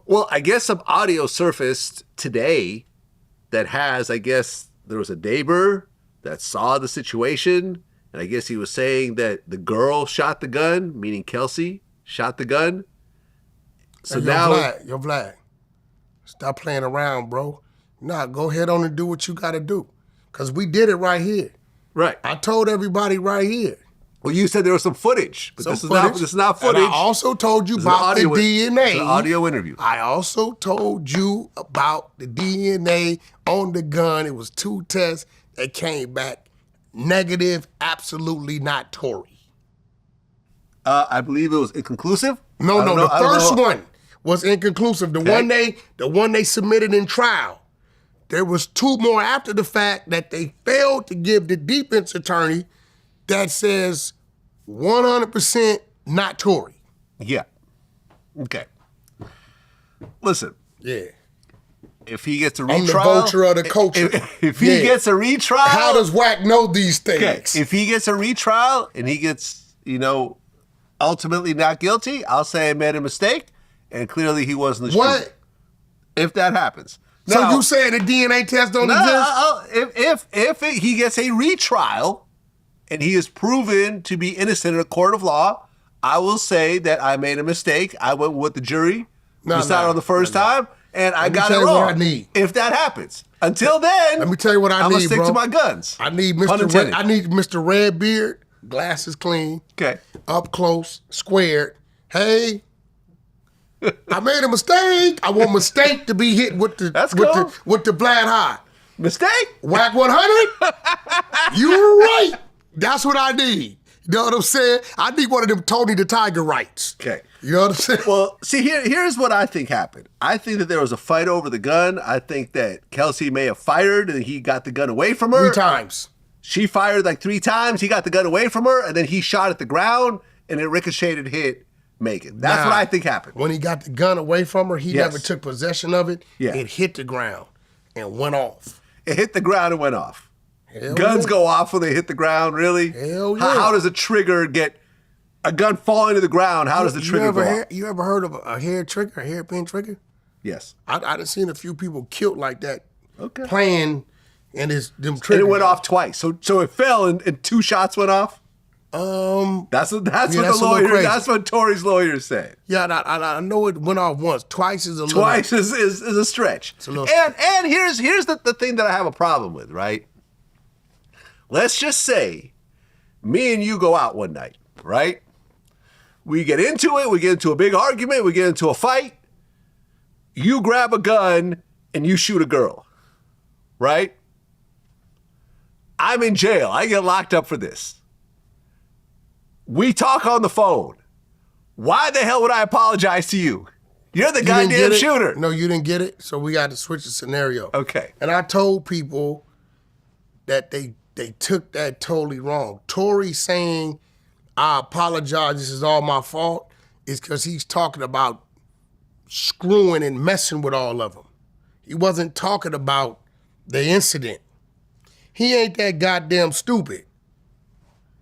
Well, I guess some audio surfaced today that has, I guess, there was a neighbor that saw the situation, and I guess he was saying that the girl shot the gun, meaning Kelsey shot the gun. So hey, now... Vlad, stop playing around, bro. Nah, go ahead on and do what you got to do. Because we did it right here. Right. I told everybody right here. Well, you said there was some footage, but this is not footage. And I also told you about the DNA. It's an audio interview. I also told you about the DNA on the gun. It was 2 tests that came back negative, absolutely not Tory. I believe it was inconclusive. No, the first one was inconclusive. The one they submitted in trial. There was 2 more after the fact that they failed to give the defense attorney that says 100% not Tory. Yeah. Okay. Listen. Yeah. If he gets a retrial... I'm the vulture of the culture. If he gets a retrial... How does Wack know these things? Okay. If he gets a retrial and he gets, ultimately not guilty, I'll say I made a mistake, and clearly he wasn't the shooter. What? If that happens. So now, you saying the DNA test don't exist? If he gets a retrial and he is proven to be innocent in a court of law, I will say that I made a mistake. I went with the jury, decided on the first time, and I got it wrong. What I need. If that happens. Until then, let me tell you what I need, I'm going to stick to my guns. I need Mr. Redbeard, glasses clean, up close, squared. Hey, I made a mistake. I want mistake to be hit with the Vlad high. Mistake? Wack100? You were right. That's what I need. You know what I'm saying? I need one of them Tony the Tiger rights. Okay. You know what I'm saying? Well, see, here's what I think happened. I think that there was a fight over the gun. I think that Kelsey may have fired and he got the gun away from her. 3 times. She fired like 3 times. He got the gun away from her, and then he shot at the ground, and it ricocheted, hit Megan. That's what I think happened. When he got the gun away from her, he never took possession of it. Yeah. It hit the ground and went off. It hit the ground and went off. Hell Guns yeah. go off when they hit the ground, really? Hell yeah. How does a trigger get a gun falling to the ground? How does the trigger go off? You ever heard of a hair trigger, a hairpin trigger? Yes. I done seen a few people killed like that playing and them triggers. And it went off twice. So it fell and 2 shots went off? That's what the lawyer. That's what Tory's lawyer said. Yeah, I know it went off once. Twice is a little. Twice is a stretch. It's a little and here's the thing that I have a problem with. Right. Let's just say, me and you go out one night. Right. We get into it. We get into a big argument. We get into a fight. You grab a gun and you shoot a girl. Right. I'm in jail. I get locked up for this. We talk on the phone. Why the hell would I apologize to you? You're the goddamn shooter. No, you didn't get it, so we got to switch the scenario. Okay. And I told people that they took that totally wrong. Tory saying, I apologize, this is all my fault, is because he's talking about screwing and messing with all of them. He wasn't talking about the incident. He ain't that goddamn stupid.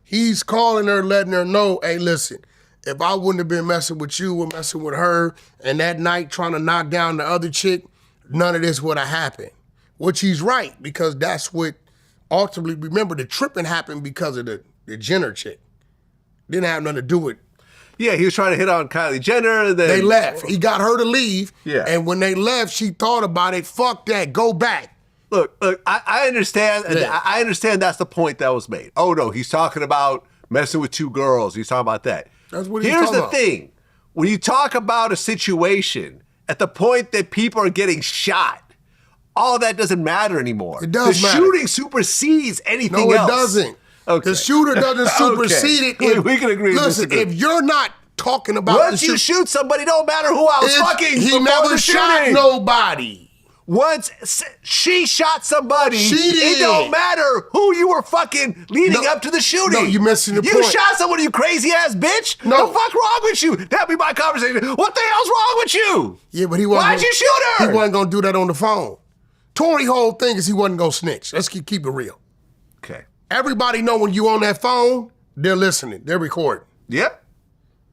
He's calling her, letting her know, hey, listen, if I wouldn't have been messing with you or messing with her and that night trying to knock down the other chick, none of this would have happened. Which he's right, because that's what ultimately, remember, the tripping happened because of the Jenner chick. Didn't have nothing to do with. Yeah, he was trying to hit on Kylie Jenner. And then they left. He got her to leave. Yeah. And when they left, she thought about it. Fuck that. Go back. Look, I understand. Yeah. I understand that's the point that was made. Oh, no, he's talking about messing with 2 girls. He's talking about that. That's what he's Here's talking the about. thing. When you talk about a situation at the point that people are getting shot, all that doesn't matter anymore. It does matter. The shooting supersedes anything else. No, it doesn't. Okay. The shooter doesn't supersede it. We can agree to Listen, disagree. if you're not talking about once you shoot somebody, don't matter who I was fucking. He never shot nobody. Once she shot somebody, she did. It don't matter who you were fucking leading up to the shooting. No, you're missing the point. You shot someone, you crazy ass bitch. No. The fuck wrong with you? That'd be my conversation. What the hell's wrong with you? Yeah, but he wasn't. Why'd you shoot her? He wasn't gonna do that on the phone. Tory's whole thing is he wasn't gonna snitch. Let's keep it real. Okay. Everybody know when you on that phone, they're listening. They're recording. Yep.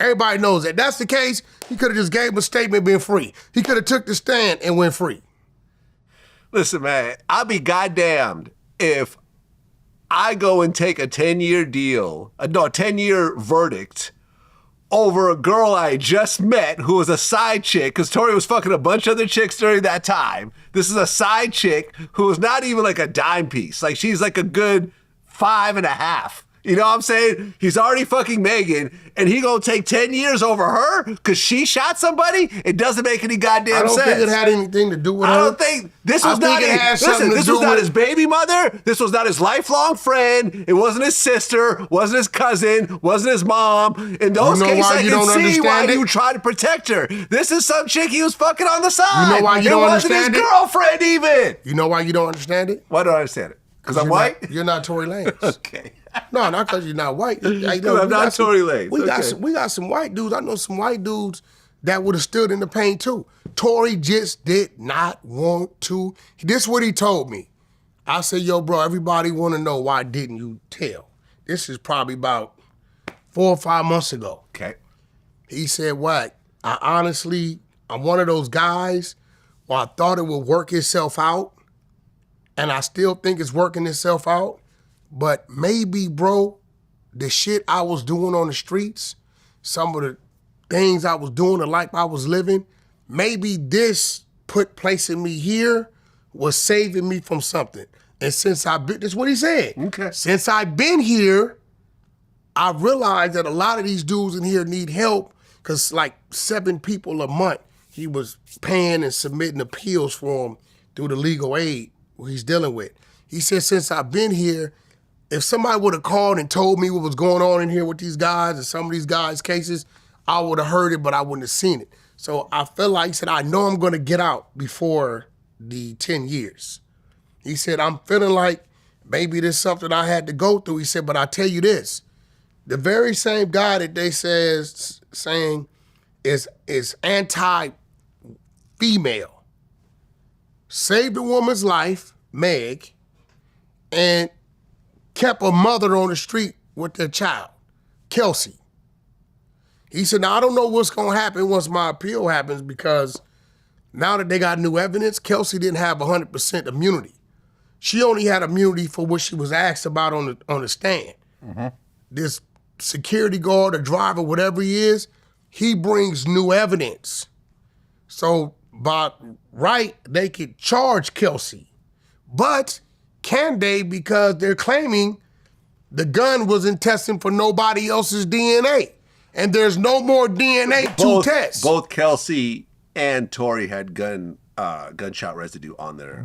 Everybody knows that. That's the case. He could have just gave him a statement and been free. He could have took the stand and went free. Listen, man, I'll be goddamned if I go and take a 10-year deal, a 10-year verdict over a girl I just met who was a side chick, because Tory was fucking a bunch of other chicks during that time. This is a side chick who is not even like a dime piece. Like, she's like a good 5.5. You know what I'm saying? He's already fucking Megan, and he gonna take 10 years over her because she shot somebody? It doesn't make any goddamn sense. I don't think it had anything to do with her. I don't think this was not his baby mother. This was not his lifelong friend. It wasn't his sister, wasn't his cousin, wasn't his mom. In those cases, I can see why he would try to protect her. This is some chick he was fucking on the side. You know why you don't understand it? It wasn't his girlfriend even. You know why you don't understand it? Why don't I understand it? Because I'm white? You're not Tory Lanez. Okay. No, not because you're not white. I'm not Tory Lanez. We got some white dudes. I know some white dudes that would have stood in the pain too. Tory just did not want to. This is what he told me. I said, yo, bro, everybody want to know why didn't you tell? This is probably about 4 or 5 months ago. Okay. He said, what? I'm one of those guys where I thought it would work itself out, and I still think it's working itself out. But maybe, bro, the shit I was doing on the streets, some of the things I was doing, the life I was living, maybe this placing me here was saving me from something. And since I've been, that's what he said. Okay. Since I've been here, I realized that a lot of these dudes in here need help, because like 7 people a month, he was paying and submitting appeals for them through the legal aid he's dealing with. He said, since I've been here, if somebody would have called and told me what was going on in here with these guys and some of these guys' cases, I would have heard it, but I wouldn't have seen it. So I felt like, he said, I know I'm going to get out before the 10 years. He said, I'm feeling like maybe there's something I had to go through. He said, but I tell you this, the very same guy that they saying is anti-female saved a woman's life, Meg, and kept a mother on the street with their child, Kelsey. He said, now I don't know what's gonna happen once my appeal happens, because now that they got new evidence, Kelsey didn't have 100% immunity. She only had immunity for what she was asked about on the stand. Mm-hmm. This security guard or driver, whatever he is, he brings new evidence. So by right, they could charge Kelsey. But can they, because they're claiming the gun wasn't testing for nobody else's DNA, and there's no more DNA to test. Both Kelsey and Tory had gunshot residue on their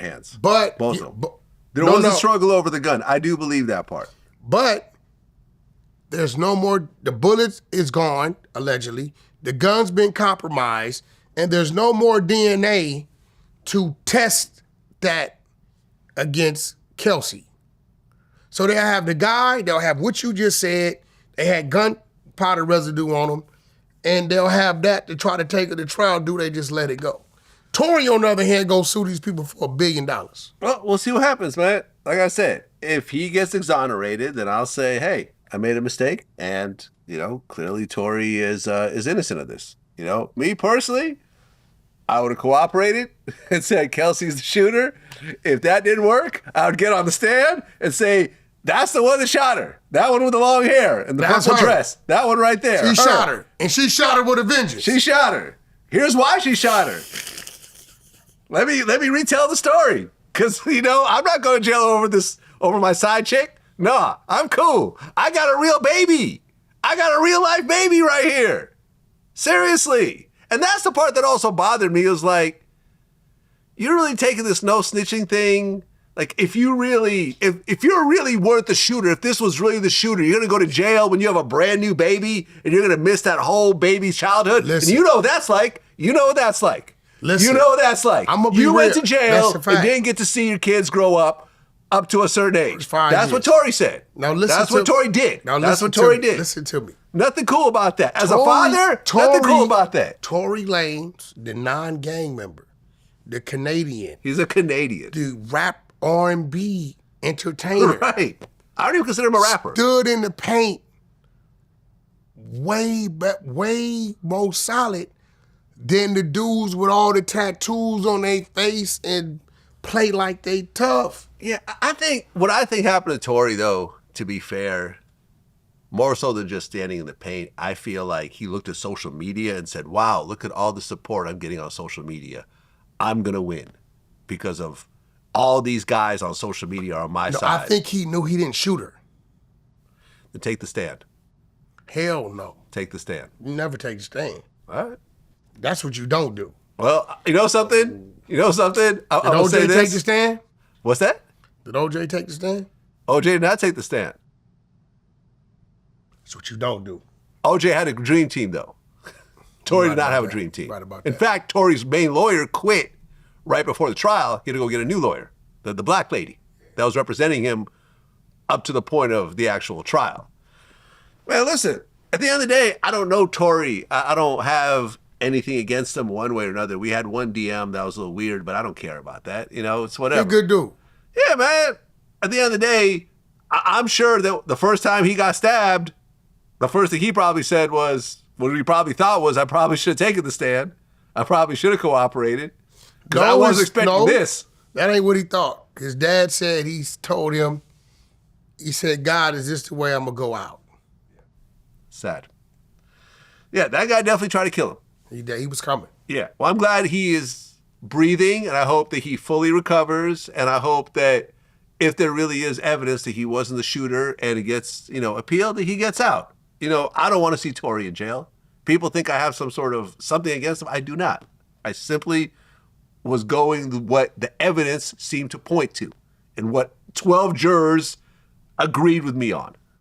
hands. But both of them. There was a struggle over the gun. I do believe that part. But there's no more. The bullets is gone, allegedly. The gun's been compromised, and there's no more DNA to test that against Kelsey. So they'll have the guy, they'll have what you just said, they had gunpowder residue on them, and they'll have that to try to take it to trial. Do they just let it go? Tory, on the other hand, go sue these people for $1 billion. Well, we'll see what happens, man. Like I said, if he gets exonerated, then I'll say, hey, I made a mistake, and, clearly Tory is innocent of this. Me personally, I would have cooperated and said Kelsey's the shooter. If that didn't work, I would get on the stand and say, that's the one that shot her. That one with the long hair and the purple dress. That one right there. She shot her. And she shot her with a vengeance. She shot her. Here's why she shot her. Let me retell the story. Because, I'm not going to jail over my side chick. Nah, I'm cool. I got a real baby. I got a real life baby right here. Seriously. And that's the part that also bothered me. It was like, you're really taking this no snitching thing. Like, if you're really worth the shooter, if this was really the shooter, you're going to go to jail when you have a brand new baby and you're going to miss that whole baby's childhood. Listen. And you know what that's like. You know what that's like. Listen. You know what that's like. You went to jail and fact. didn't get to see your kids grow up to a certain age. That's what Tory said. Now listen. That's what Tory did. That's what Tory did. Listen to me. Nothing cool about that. As a father, nothing cool about that. Tory Lanez, the non-gang member, the Canadian. He's a Canadian. The rap R&B entertainer. Right. I don't even consider him a rapper. Stood in the paint way more solid than the dudes with all the tattoos on their face and play like they tough. Yeah, I think what I think happened to Tory, though, to be fair, more so than just standing in the paint, I feel like he looked at social media and said, wow, look at all the support I'm getting on social media. I'm going to win because of all these guys on social media are on my side. I think he knew he didn't shoot her. Then take the stand. Hell no. Take the stand. You never take the stand. All right. That's what you don't do. Well, you know something? I'm going to say Did OJ this. take the stand? What's that? Did OJ take the stand? OJ did not take the stand. That's what you don't do. OJ had a dream team, though. Tory did not have a dream team. Right about In that. fact, Tory's main lawyer quit right before the trial. He had to go get a new lawyer, the black lady that was representing him up to the point of the actual trial. Man, listen, at the end of the day, I don't know Tory. I don't have anything against him one way or another. We had one DM that was a little weird, but I don't care about that. You know, it's whatever. He's a good dude. Yeah, man. At the end of the day, I'm sure that the first time he got stabbed, the first thing he probably said was, what he probably thought was, I probably should have taken the stand. I probably should have cooperated. Because I wasn't expecting this. That ain't what he thought. His dad said told him, he said, God, is this the way I'm going to go out? Sad. Yeah, that guy definitely tried to kill him. He was coming. Yeah. Well, I'm glad he is breathing, and I hope that he fully recovers, and I hope that if there really is evidence that he wasn't the shooter and it gets, appealed, that he gets out. I don't want to see Tory in jail. People think I have some sort of something against him. I do not. I simply was going what the evidence seemed to point to and what 12 jurors agreed with me on.